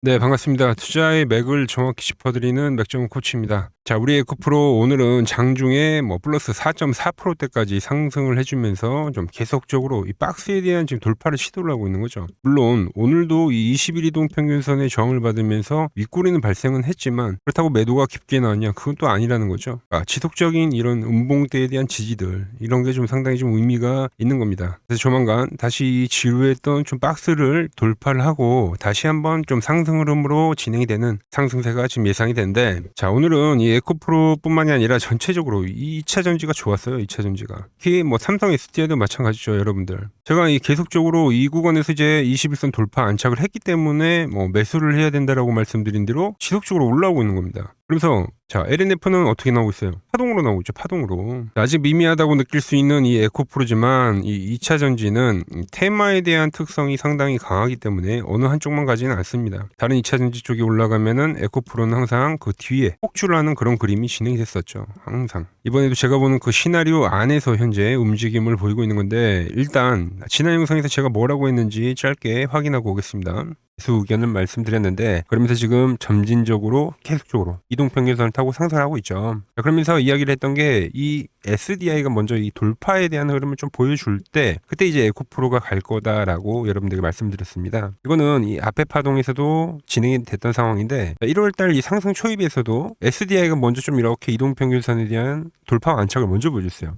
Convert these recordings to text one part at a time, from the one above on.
네, 반갑습니다. 투자의 맥을 정확히 짚어드리는 맥정 코치입니다. 자, 우리 에코프로 오늘은 장중에 플러스 4.4%대까지 상승을 해주면서 좀 계속적으로 이 박스에 대한 지금 돌파를 시도를 하고 있는 거죠. 물론 오늘도 이 21 이동 평균선의 저항을 받으면서 윗꼬리는 발생은 했지만 그렇다고 매도가 깊게 나왔냐? 그건 또 아니라는 거죠. 지속적인 이런 음봉대에 대한 지지들 이런 게 좀 상당히 좀 의미가 있는 겁니다. 그래서 조만간 다시 이 지루했던 좀 박스를 돌파를 하고 다시 한번 좀 상승 흐름으로 진행이 되는 상승세가 지금 예상이 되는데, 자, 오늘은 이 에코프로뿐만이 아니라 전체적으로 이 2차 전지가 좋았어요. 2차 전지가 특히 삼성 SDI도 마찬가지죠. 여러분들, 제가 이 계속적으로 이 구간에서 이제 21선 돌파 안착을 했기 때문에 매수를 해야 된다라고 말씀드린 대로 지속적으로 올라오고 있는 겁니다. 그래서 자, LNF는 어떻게 나오고 있어요? 파동으로 나오고 있죠. 파동으로. 아직 미미하다고 느낄 수 있는 이 에코프로지만 이 2차 전지는 테마에 대한 특성이 상당히 강하기 때문에 어느 한쪽만 가지는 않습니다. 다른 2차 전지 쪽이 올라가면은 에코프로는 항상 그 뒤에 폭주를 하는 그런 그림이 진행이 됐었죠. 항상. 이번에도 제가 보는 그 시나리오 안에서 현재 움직임을 보이고 있는 건데, 일단 지난 영상에서 제가 뭐라고 했는지 짧게 확인하고 오겠습니다. 매수 의견을 말씀드렸는데, 그러면서 지금 점진적으로 계속적으로 이동평균선을 타고 상승하고 있죠. 그러면서 이야기를 했던 게 이 SDI가 먼저 이 돌파에 대한 흐름을 좀 보여줄 때 그때 이제 에코프로가 갈 거다라고 여러분들에게 말씀드렸습니다. 이거는 이 앞에 파동에서도 진행이 됐던 상황인데, 1월달 이 상승 초입에서도 SDI가 먼저 좀 이렇게 이동평균선에 대한 돌파 안착을 먼저 보여줬어요.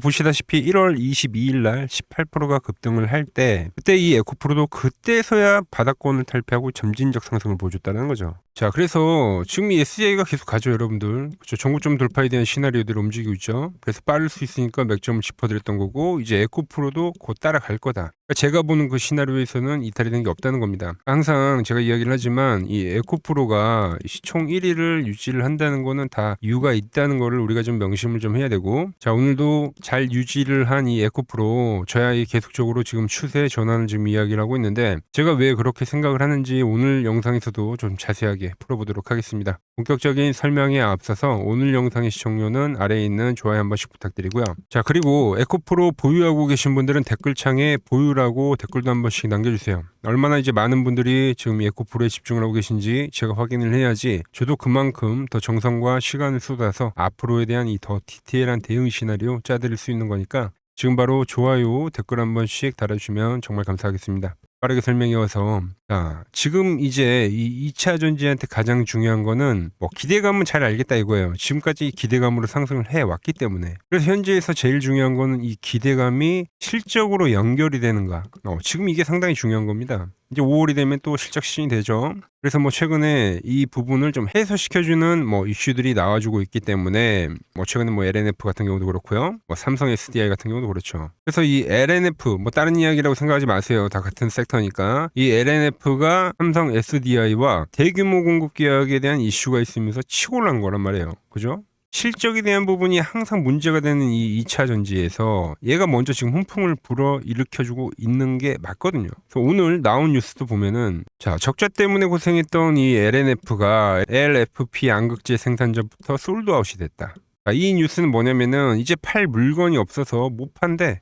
보시다시피 1월 22일 날 18%가 급등을 할 때, 그때 이 에코프로도 그때서야 바닥권을 탈피하고 점진적 상승을 보여줬다는 거죠. 자, 그래서 지금 이 SDI가 계속 가죠, 여러분들. 그렇죠. 전고점 돌파에 대한 시나리오들이 움직이고 있죠. 그래서 빠를 수 있으니까 맥점을 짚어드렸던 거고, 이제 에코프로도 곧 따라갈 거다. 그러니까 제가 보는 그 시나리오에서는 이탈이 된 게 없다는 겁니다. 항상 제가 이야기를 하지만 이 에코프로가 시총 1위를 유지를 한다는 거는 다 이유가 있다는 거를 우리가 좀 명심을 좀 해야 되고, 자, 오늘도 잘 유지를 한 이 에코프로 저야 이 계속적으로 지금 추세 전환을 지금 이야기를 하고 있는데, 제가 왜 그렇게 생각을 하는지 오늘 영상에서도 좀 자세하게 풀어보도록 하겠습니다. 본격적인 설명에 앞서서 오늘 영상의 시청료는 아래에 있는 좋아요 한 번씩 부탁드리고요. 자, 그리고 에코프로 보유하고 계신 분들은 댓글창에 보유라고 댓글도 한 번씩 남겨주세요. 얼마나 이제 많은 분들이 지금 이 에코프로에 집중을 하고 계신지 제가 확인을 해야지 저도 그만큼 더 정성과 시간을 쏟아서 앞으로에 대한 이 더 디테일한 대응 시나리오 짜드릴 수 있는 거니까 지금 바로 좋아요, 댓글 한 번씩 달아주시면 정말 감사하겠습니다. 빠르게 설명해 와서, 자, 지금 이제 이 2차 전지한테 가장 중요한 거는 기대감은 잘 알겠다 이거예요. 지금까지 기대감으로 상승을 해왔기 때문에. 그래서 현재에서 제일 중요한 거는 이 기대감이 실적으로 연결이 되는가. 지금 이게 상당히 중요한 겁니다. 이제 5월이 되면 또 실적 시즌이 되죠. 그래서 최근에 이 부분을 좀 해소시켜주는 이슈들이 나와주고 있기 때문에 최근에 LNF 같은 경우도 그렇고요. 삼성 SDI 같은 경우도 그렇죠. 그래서 이 LNF 다른 이야기라고 생각하지 마세요. 다 같은 섹터니까. 이 LNF가 삼성 SDI와 대규모 공급 계약에 대한 이슈가 있으면서 치고 올라간 거란 말이에요. 그죠? 실적에 대한 부분이 항상 문제가 되는 이 2차 전지에서 얘가 먼저 지금 훈풍을 불어일으켜주고 있는 게 맞거든요. 그래서 오늘 나온 뉴스도 보면은, 자, 적자 때문에 고생했던 이 LNF가 LFP 양극재 생산자부터 솔드아웃이 됐다. 이 뉴스는 뭐냐면은 이제 팔 물건이 없어서 못 판대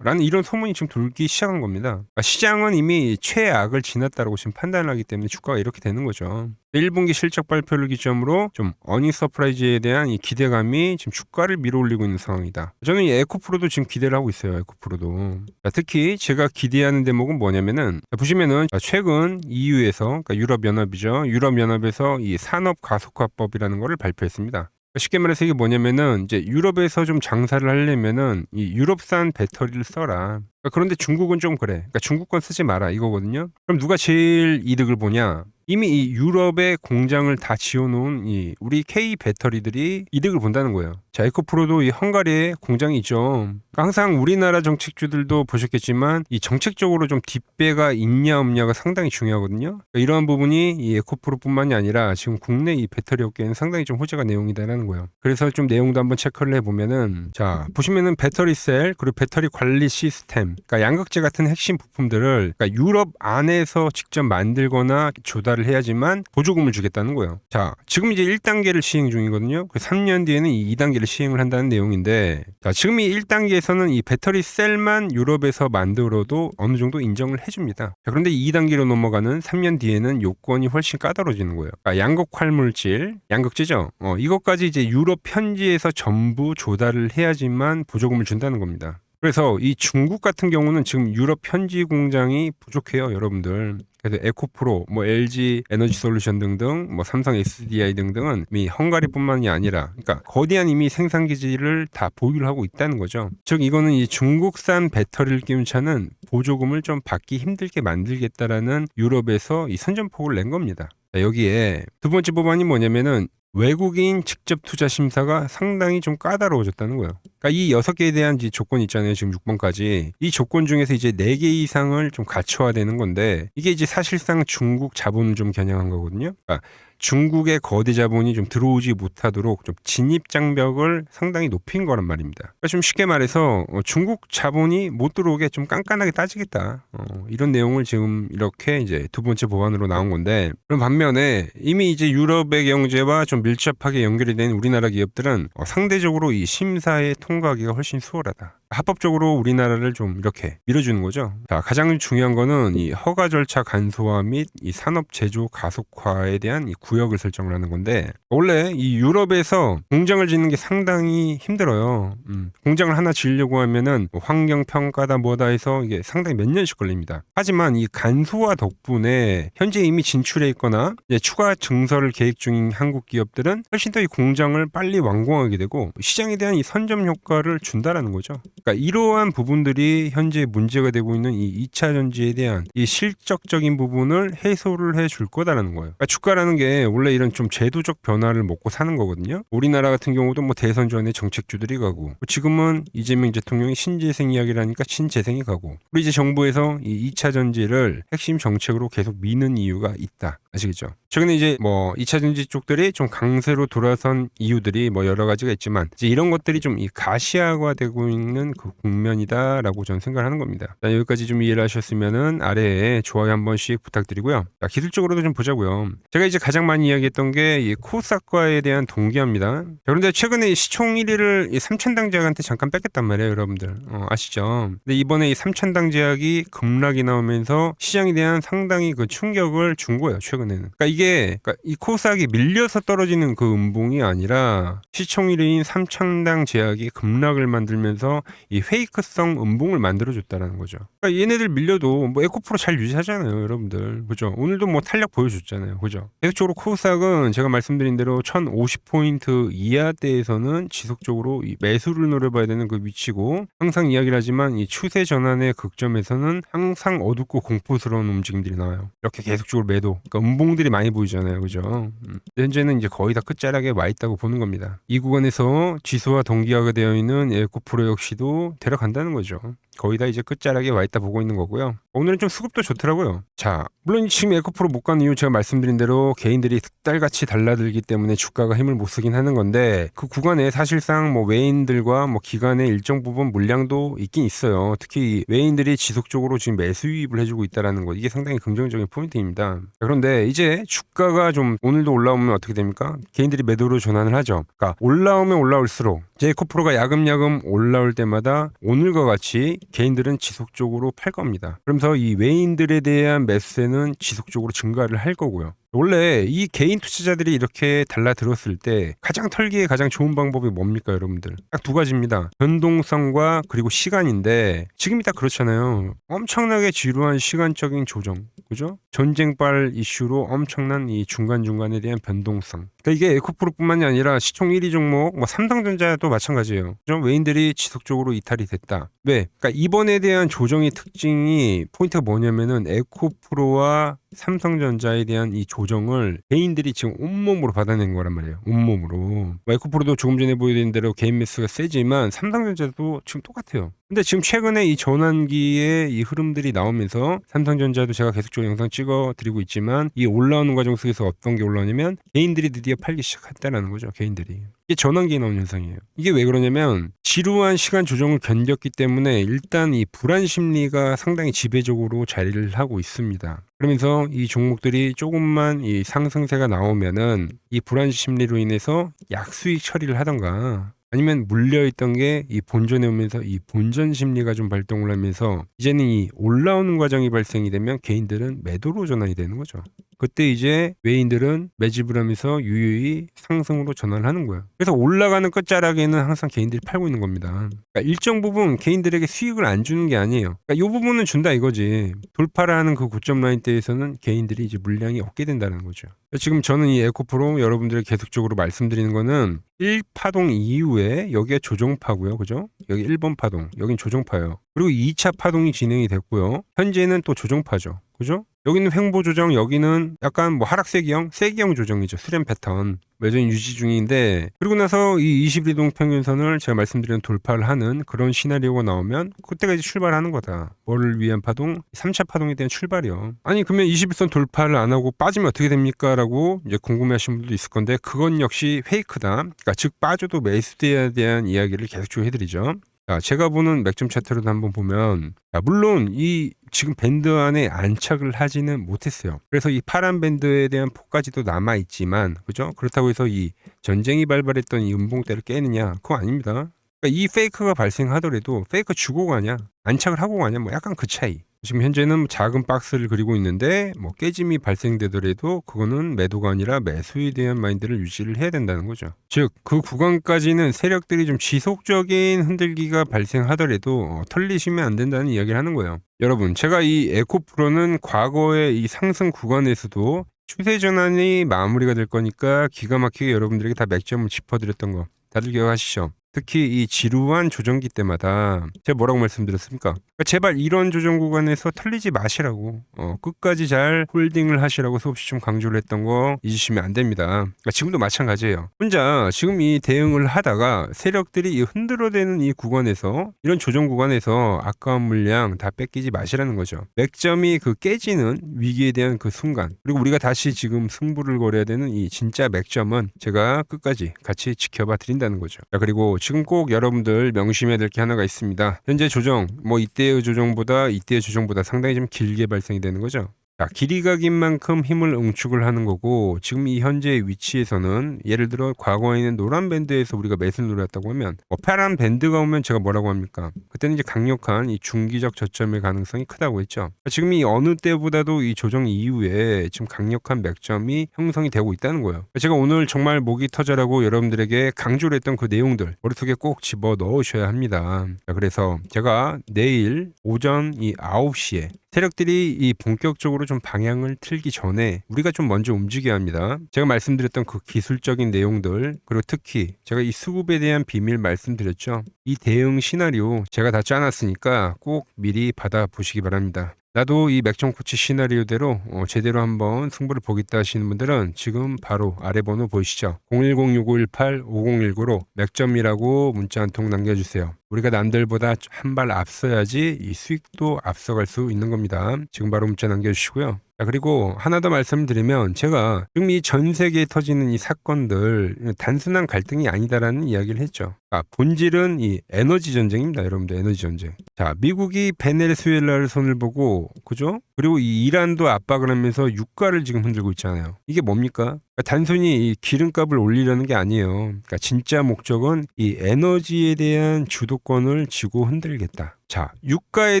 라는 이런 소문이 지금 돌기 시작한 겁니다. 시장은 이미 최악을 지났다고 지금 판단을 하기 때문에 주가가 이렇게 되는 거죠. 1분기 실적 발표를 기점으로 좀 어닝 서프라이즈에 대한 이 기대감이 지금 주가를 밀어올리고 있는 상황이다. 저는 이 에코프로도 지금 기대를 하고 있어요. 에코프로도. 특히 제가 기대하는 대목은 뭐냐면은, 보시면은 최근 EU에서, 그러니까 유럽연합이죠. 유럽연합에서 이 산업 가속화법이라는 거를 발표했습니다. 쉽게 말해서 이게 뭐냐면은, 이제 유럽에서 좀 장사를 하려면은 이 유럽산 배터리를 써라. 그런데 중국은 좀 그래. 그러니까 중국 건 쓰지 마라 이거거든요. 그럼 누가 제일 이득을 보냐? 이미 이 유럽에 공장을 다 지어놓은 이 우리 K 배터리들이 이득을 본다는 거예요. 자, 에코프로도 이 헝가리에 공장이 있죠. 그러니까 항상 우리나라 정책주들도 보셨겠지만 이 정책적으로 좀 뒷배가 있냐 없냐가 상당히 중요하거든요. 그러니까 이러한 부분이 이 에코프로뿐만이 아니라 지금 국내 이 배터리 업계에는 상당히 좀 호재가 내용이다라는 거예요. 그래서 좀 내용도 한번 체크를 해보면은, 자, 보시면은 배터리 셀 그리고 배터리 관리 시스템, 그러니까 양극재 같은 핵심 부품들을 그러니까 유럽 안에서 직접 만들거나 조달을 해야지만 보조금을 주겠다는 거예요. 자, 지금 이제 1단계를 시행 중이거든요. 3년 뒤에는 이 2단계를 2단계를 시행을 한다는 내용인데, 자, 지금 이 1단계에서는 이 배터리 셀만 유럽에서 만들어도 어느 정도 인정을 해줍니다. 자, 그런데 2단계로 넘어가는 3년 뒤에는 요건이 훨씬 까다로워지는 거예요. 양극 활물질, 양극재죠. 이것까지 이제 유럽 현지에서 전부 조달을 해야지만 보조금을 준다는 겁니다. 그래서 이 중국 같은 경우는 지금 유럽 현지 공장이 부족해요, 여러분들. 그래서 에코프로, LG 에너지 솔루션 등등, 삼성 SDI 등등은 이미 헝가리뿐만이 아니라, 그러니까 거대한 이미 생산 기지를 다 보유를 하고 있다는 거죠. 즉 이거는 이 중국산 배터리를 끼운 차는 보조금을 좀 받기 힘들게 만들겠다라는 유럽에서 이 선전포고를 낸 겁니다. 자, 여기에 두 번째 법안이 뭐냐면은 외국인 직접 투자 심사가 상당히 좀 까다로워졌다는 거예요. 그러니까 이 6개에 대한 조건 있잖아요. 지금 6번까지. 이 조건 중에서 이제 4개 이상을 좀 갖춰야 되는 건데, 이게 이제 사실상 중국 자본을 좀 겨냥한 거거든요. 그러니까 중국의 거대 자본이 좀 들어오지 못하도록 좀 진입 장벽을 상당히 높인 거란 말입니다. 그러니까 좀 쉽게 말해서 중국 자본이 못 들어오게 좀 깐깐하게 따지겠다. 이런 내용을 지금 이렇게 이제 두 번째 법안으로 나온 건데, 그럼 반면에 이미 이제 유럽의 경제와 좀 밀접하게 연결이 된 우리나라 기업들은 상대적으로 이 심사에 통과하기가 훨씬 수월하다. 합법적으로 우리나라를 좀 이렇게 밀어주는 거죠. 자, 가장 중요한 거는 이 허가 절차 간소화 및 이 산업 제조 가속화에 대한 이 구역을 설정을 하는 건데, 원래 이 유럽에서 공장을 짓는 게 상당히 힘들어요. 공장을 하나 지으려고 하면은 환경 평가다 뭐다 해서 이게 상당히 몇 년씩 걸립니다. 하지만 이 간소화 덕분에 현재 이미 진출해 있거나 이제 추가 증설을 계획 중인 한국 기업들은 훨씬 더 이 공장을 빨리 완공하게 되고 시장에 대한 이 선점 효과를 준다라는 거죠. 그러니까 이러한 부분들이 현재 문제가 되고 있는 이 2차 전지에 대한 이 실적적인 부분을 해소를 해줄 거다라는 거예요. 그러니까 주가라는 게 원래 이런 좀 제도적 변화를 먹고 사는 거거든요. 우리나라 같은 경우도 대선 전에 정책주들이 가고, 지금은 이재명 대통령이 신재생 이야기를 하니까 신재생이 가고, 우리 이제 정부에서 이 2차 전지를 핵심 정책으로 계속 미는 이유가 있다. 아시겠죠? 최근에 이제 2차 전지 쪽들이 좀 강세로 돌아선 이유들이 여러 가지가 있지만, 이제 이런 것들이 좀 이 가시화되고 있는 그 국면이다라고 저는 생각하는 겁니다. 자, 여기까지 좀 이해를 하셨으면은 아래에 좋아요 한 번씩 부탁드리고요. 자, 기술적으로도 좀 보자고요. 제가 이제 가장 많이 이야기했던 게 이 코스닥과에 대한 동기화입니다. 그런데 최근에 시총 1위를 이 삼천당 제약한테 잠깐 뺏겼단 말이에요, 여러분들. 아시죠? 근데 이번에 이 삼천당 제약이 급락이 나오면서 시장에 대한 상당히 그 충격을 준 거예요, 최근에는. 그러니까 이 코스닥이 밀려서 떨어지는 그 음봉이 아니라 시총 1위인 삼천당 제약이 급락을 만들면서 이 페이크성 음봉을 만들어줬다라는 거죠. 그러니까 얘네들 밀려도 에코프로 잘 유지하잖아요, 여러분들. 그죠? 오늘도 탄력 보여줬잖아요. 그죠? 계속적으로 코스닥은 제가 말씀드린 대로 1050포인트 이하대에서는 지속적으로 이 매수를 노려봐야 되는 그 위치고, 항상 이야기를 하지만 이 추세 전환의 극점에서는 항상 어둡고 공포스러운 움직임들이 나와요. 이렇게 계속적으로 매도, 그러니까 음봉들이 많이 보이잖아요. 그죠? 현재는 이제 거의 다 끝자락에 와 있다고 보는 겁니다. 이 구간에서 지수와 동기화가 되어 있는 에코프로 역시도 데려간다는 거죠. 거의 다 이제 끝자락에 와 있다 보고 있는 거고요. 오늘은 좀 수급도 좋더라고요. 자, 물론 지금 에코프로 못 간 이유 제가 말씀드린 대로 개인들이 딸같이 달라들기 때문에 주가가 힘을 못 쓰긴 하는 건데, 그 구간에 사실상 외인들과 기관의 일정 부분 물량도 있긴 있어요. 특히 외인들이 지속적으로 지금 매수 유입을 해주고 있다는 것, 이게 상당히 긍정적인 포인트입니다. 그런데 이제 주가가 좀 오늘도 올라오면 어떻게 됩니까? 개인들이 매도로 전환을 하죠. 그러니까 올라오면 올라올수록 이제 에코프로가 야금야금 올라올 때마다 오늘과 같이 개인들은 지속적으로 팔 겁니다. 그러면서 이 외인들에 대한 매수세는 지속적으로 증가를 할 거고요. 원래 이 개인 투자자들이 이렇게 달라들었을 때 가장 털기에 가장 좋은 방법이 뭡니까, 여러분들? 딱 두 가지입니다. 변동성과 그리고 시간인데, 지금이 딱 그렇잖아요. 엄청나게 지루한 시간적인 조정, 그죠? 전쟁발 이슈로 엄청난 이 중간중간에 대한 변동성. 그러니까 이게 에코프로뿐만이 아니라 시총 1위 종목 삼성전자도 마찬가지예요. 좀 외인들이 지속적으로 이탈이 됐다. 왜? 그러니까 이번에 대한 조정의 특징이, 포인트가 뭐냐면은 에코프로와 삼성전자에 대한 이 조정을 개인들이 지금 온몸으로 받아낸 거란 말이에요. 온몸으로. 에코프로도 조금 전에 보여드린 대로 개인 매수가 세지만 삼성전자도 지금 똑같아요. 근데 지금 최근에 이 전환기의 이 흐름들이 나오면서 삼성전자도 제가 계속적으로 영상 찍어 드리고 있지만, 이 올라오는 과정 속에서 어떤 게 올라오냐면 개인들이 드디어 팔기 시작했다라는 거죠. 개인들이. 이게 전환기에 나온 현상이에요. 이게 왜 그러냐면 지루한 시간 조정을 견뎠기 때문에 일단 이 불안 심리가 상당히 지배적으로 자리를 하고 있습니다. 그러면서 이 종목들이 조금만 이 상승세가 나오면은 이 불안 심리로 인해서 약수익 처리를 하던가, 아니면 물려있던 게 이 본전에 오면서 이 본전 심리가 좀 발동을 하면서 이제는 이 올라오는 과정이 발생이 되면 개인들은 매도로 전환이 되는 거죠. 그때 이제 외인들은 매집을 하면서 유유히 상승으로 전환을 하는 거예요. 그래서 올라가는 끝자락에는 항상 개인들이 팔고 있는 겁니다. 그러니까 일정 부분 개인들에게 수익을 안 주는 게 아니에요. 그러니까 이 부분은 준다 이거지. 돌파를 하는 그 고점 라인대에서는 개인들이 이제 물량이 없게 된다는 거죠. 지금 저는 이 에코프로 여러분들에게 계속적으로 말씀드리는 거는 1파동 이후에 여기가 조정파고요. 그죠? 여기 1번 파동, 여긴 조정파예요. 그리고 2차 파동이 진행이 됐고요. 현재는 또 조정파죠. 그죠? 여기는 횡보 조정, 여기는 약간 뭐 하락세기형, 세기형 조정이죠. 수렴 패턴. 여전히 유지 중인데, 그리고 나서 이 21이동 평균선을 제가 말씀드린 돌파를 하는 그런 시나리오가 나오면 그때가 이제 출발하는 거다. 뭐를 위한 파동? 3차 파동에 대한 출발이요. 아니 그러면 21선 돌파를 안 하고 빠지면 어떻게 됩니까? 라고 이제 궁금해하시는 분도 있을 건데, 그건 역시 페이크다. 그러니까 즉 빠져도 매수대에 대한 이야기를 계속적으로 해드리죠. 제가 보는 맥점 차트로도 한번 보면, 물론 이 지금 밴드 안에 안착을 하지는 못했어요. 그래서 이 파란 밴드에 대한 폭까지도 남아 있지만, 그죠? 그렇다고 해서 이 전쟁이 발발했던 이 음봉대를 깨느냐? 그거 아닙니다. 그러니까 이 페이크가 발생하더라도 페이크 주고 가냐, 안착을 하고 가냐, 뭐 약간 그 차이. 지금 현재는 작은 박스를 그리고 있는데 뭐 깨짐이 발생되더라도 그거는 매도가 아니라 매수에 대한 마인드를 유지를 해야 된다는 거죠. 즉 그 구간까지는 세력들이 좀 지속적인 흔들기가 발생하더라도 털리시면 안 된다는 이야기를 하는 거예요. 여러분, 제가 이 에코프로는 과거의 이 상승 구간에서도 추세 전환이 마무리가 될 거니까 기가 막히게 여러분들에게 다 맥점을 짚어드렸던 거 다들 기억하시죠? 특히 이 지루한 조정기 때마다 제가 뭐라고 말씀드렸습니까? 그러니까 제발 이런 조정 구간에서 털리지 마시라고, 끝까지 잘 홀딩을 하시라고 수없이 좀 강조를 했던 거 잊으시면 안 됩니다. 그러니까 지금도 마찬가지예요. 혼자 지금 이 대응을 하다가 세력들이 이 흔들어대는 이 구간에서, 이런 조정 구간에서 아까운 물량 다 뺏기지 마시라는 거죠. 맥점이 그 깨지는 위기에 대한 그 순간, 그리고 우리가 다시 지금 승부를 걸어야 되는 이 진짜 맥점은 제가 끝까지 같이 지켜봐 드린다는 거죠. 자, 그리고 지금 꼭 여러분들 명심해야 될 게 하나가 있습니다. 현재 조정, 뭐 이때의 조정보다 상당히 좀 길게 발생이 되는 거죠. 자, 길이가 긴 만큼 힘을 응축을 하는 거고, 지금 이 현재의 위치에서는 예를 들어 과거에 있는 노란 밴드에서 우리가 매수를 노렸다고 하면, 파란 밴드가 오면 제가 뭐라고 합니까? 그때는 이제 강력한 이 중기적 저점의 가능성이 크다고 했죠. 지금 이 어느 때보다도 이 조정 이후에 지금 강력한 맥점이 형성이 되고 있다는 거예요. 제가 오늘 정말 목이 터져라고 여러분들에게 강조를 했던 그 내용들 머릿속에 꼭 집어 넣으셔야 합니다. 자, 그래서 제가 내일 오전 이 9시에 세력들이 이 본격적으로 좀 방향을 틀기 전에 우리가 좀 먼저 움직여야 합니다. 제가 말씀드렸던 그 기술적인 내용들, 그리고 특히 제가 이 수급에 대한 비밀 말씀드렸죠. 이 대응 시나리오 제가 다 짜놨으니까 꼭 미리 받아보시기 바랍니다. 나도 이 맥점 코치 시나리오대로 제대로 한번 승부를 보겠다 하시는 분들은 지금 바로 아래 번호 보이시죠? 010-6518-5019로 맥점이라고 문자 한 통 남겨주세요. 우리가 남들보다 한 발 앞서야지 이 수익도 앞서갈 수 있는 겁니다. 지금 바로 문자 남겨주시고요. 자, 그리고 하나 더 말씀드리면, 제가 지금 이 전 세계에 터지는 이 사건들 단순한 갈등이 아니다라는 이야기를 했죠. 본질은 이 에너지 전쟁입니다. 여러분들, 에너지 전쟁. 자, 미국이 베네수엘라를 손을 보고, 그죠? 그리고 이 이란도 압박을 하면서 유가를 지금 흔들고 있잖아요. 이게 뭡니까? 그러니까 단순히 이 기름값을 올리려는 게 아니에요. 그러니까 진짜 목적은 이 에너지에 대한 주도권을 쥐고 흔들겠다. 자, 유가에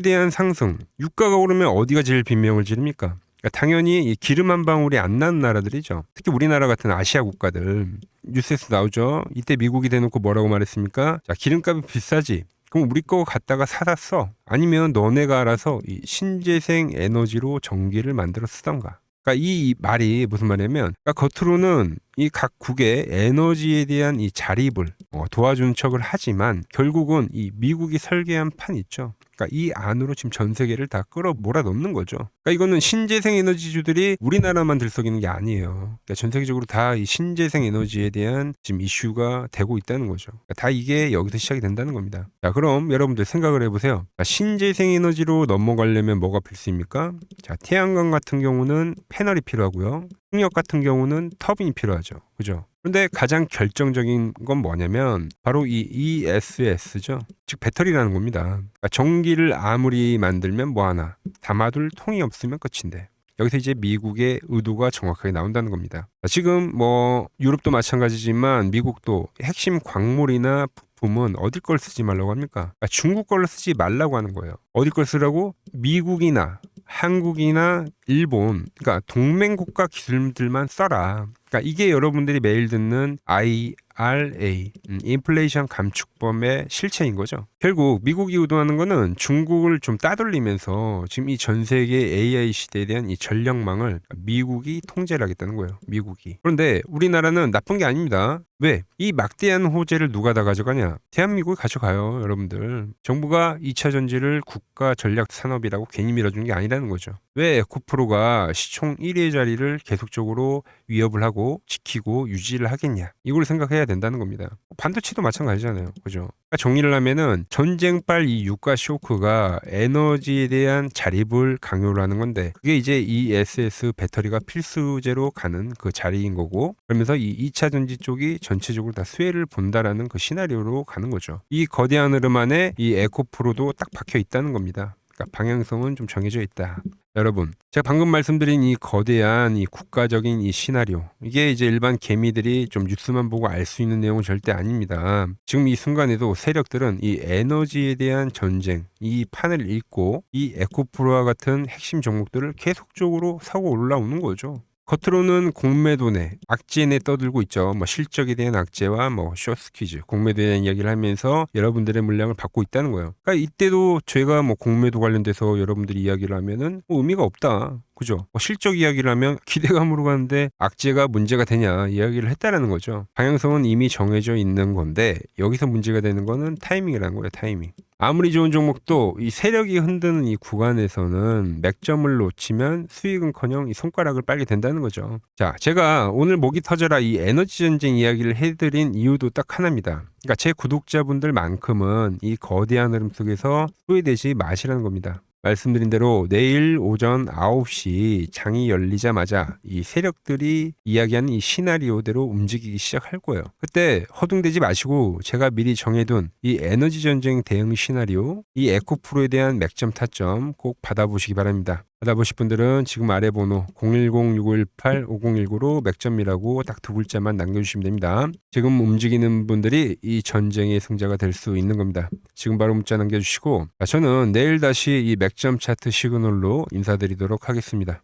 대한 상승. 유가가 오르면 어디가 제일 빈명을 지릅니까? 그러니까 당연히 이 기름 한 방울이 안 나는 나라들이죠. 특히 우리나라 같은 아시아 국가들. 뉴스에서 나오죠. 이때 미국이 대놓고 뭐라고 말했습니까? 자, 기름값이 비싸지. 그럼 우리 거 갖다가 사다 써. 아니면 너네가 알아서 이 신재생 에너지로 전기를 만들어 쓰던가. 그러니까 이 말이 무슨 말이냐면, 그러니까 겉으로는 이 각국의 에너지에 대한 이 자립을 도와주는 척을 하지만 결국은 이 미국이 설계한 판 있죠. 그러니까 이 안으로 지금 전 세계를 다 끌어 몰아넣는 거죠. 그러니까 이거는 신재생 에너지주들이 우리나라만 들썩이는 게 아니에요. 그러니까 전 세계적으로 다 이 신재생 에너지에 대한 지금 이슈가 되고 있다는 거죠. 그러니까 다 이게 여기서 시작이 된다는 겁니다. 자, 그럼 여러분들 생각을 해보세요. 자, 신재생 에너지로 넘어가려면 뭐가 필수입니까? 자, 태양광 같은 경우는 패널이 필요하고요. 풍력 같은 경우는 터빈이 필요하죠. 그죠? 그런데 가장 결정적인 건 뭐냐면 바로 이 ESS죠. 즉 배터리라는 겁니다. 그러니까 전기를 아무리 만들면 뭐하나, 담아둘 통이 없으면 끝인데. 여기서 이제 미국의 의도가 정확하게 나온다는 겁니다. 지금 뭐 유럽도 마찬가지지만 미국도 핵심 광물이나 부품은 어디 걸 쓰지 말라고 합니까? 중국 걸로 쓰지 말라고 하는 거예요. 어디 걸 쓰라고? 미국이나 한국이나 일본, 그러니까 동맹국가 기술들만 써라. 그러니까 이게 여러분들이 매일 듣는 IRA, 인플레이션 감축법의 실체인 거죠. 결국 미국이 의도하는 거는 중국을 좀 따돌리면서 지금 이 전 세계 AI 시대에 대한 이 전력망을 미국이 통제를 하겠다는 거예요. 미국이. 그런데 우리나라는 나쁜 게 아닙니다. 왜? 이 막대한 호재를 누가 다 가져가냐? 대한민국이 가져가요, 여러분들. 정부가 2차 전지를 국가 전략 산업이라고 괜히 밀어준 게 아니라는 거죠. 왜 에코프로가 시총 1위의 자리를 계속적으로 위협을 하고 지키고 유지를 하겠냐? 이걸 생각해야 된다는 겁니다. 반도체도 마찬가지잖아요. 그죠? 그러니까 정리를 하면은 전쟁발 이 유가 쇼크가 에너지에 대한 자립을 강요를 하는 건데 그게 이제 ESS 배터리가 필수제로 가는 그 자리인 거고 그러면서 이 2차 전지 쪽이 전체적으로 다 수혜를 본다라는 그 시나리오로 가는 거죠. 이 거대한 흐름 안에 이 에코프로도 딱 박혀 있다는 겁니다. 그러니까 방향성은 좀 정해져 있다. 여러분, 제가 방금 말씀드린 이 거대한 이 국가적인 이 시나리오 이게 이제 일반 개미들이 좀 뉴스만 보고 알 수 있는 내용은 절대 아닙니다. 지금 이 순간에도 세력들은 이 에너지에 대한 전쟁 이 판을 읽고 이 에코프로와 같은 핵심 종목들을 계속적으로 사고 올라오는 거죠. 겉으로는 공매도네, 악재네 떠들고 있죠. 뭐 실적에 대한 악재와 뭐 숏스퀴즈, 공매도에 대한 이야기를 하면서 여러분들의 물량을 받고 있다는 거예요. 그러니까 이때도 제가 뭐 공매도 관련돼서 여러분들이 이야기를 하면은 뭐 의미가 없다. 그죠? 뭐 실적 이야기를 하면 기대감으로 가는데 악재가 문제가 되냐 이야기를 했다라는 거죠. 방향성은 이미 정해져 있는 건데 여기서 문제가 되는 거는 타이밍이라는 거예요. 타이밍. 아무리 좋은 종목도 이 세력이 흔드는 이 구간에서는 맥점을 놓치면 수익은커녕 이 손가락을 빨게 된다는 거죠. 자, 제가 오늘 목이 터져라 이 에너지 전쟁 이야기를 해드린 이유도 딱 하나입니다. 그러니까 제 구독자분들만큼은 이 거대한 흐름 속에서 소외되지 마시라는 겁니다. 말씀드린 대로 내일 오전 9시 장이 열리자마자 이 세력들이 이야기하는 이 시나리오대로 움직이기 시작할 거예요. 그때 허둥대지 마시고 제가 미리 정해둔 이 에너지 전쟁 대응 시나리오, 이 에코프로에 대한 맥점 타점 꼭 받아보시기 바랍니다. 받아보실 분들은 지금 아래 번호 010-6518-5019로 맥점이라고 딱 두 글자만 남겨주시면 됩니다. 지금 움직이는 분들이 이 전쟁의 승자가 될 수 있는 겁니다. 지금 바로 문자 남겨주시고 저는 내일 다시 이 맥점 차트 시그널로 인사드리도록 하겠습니다.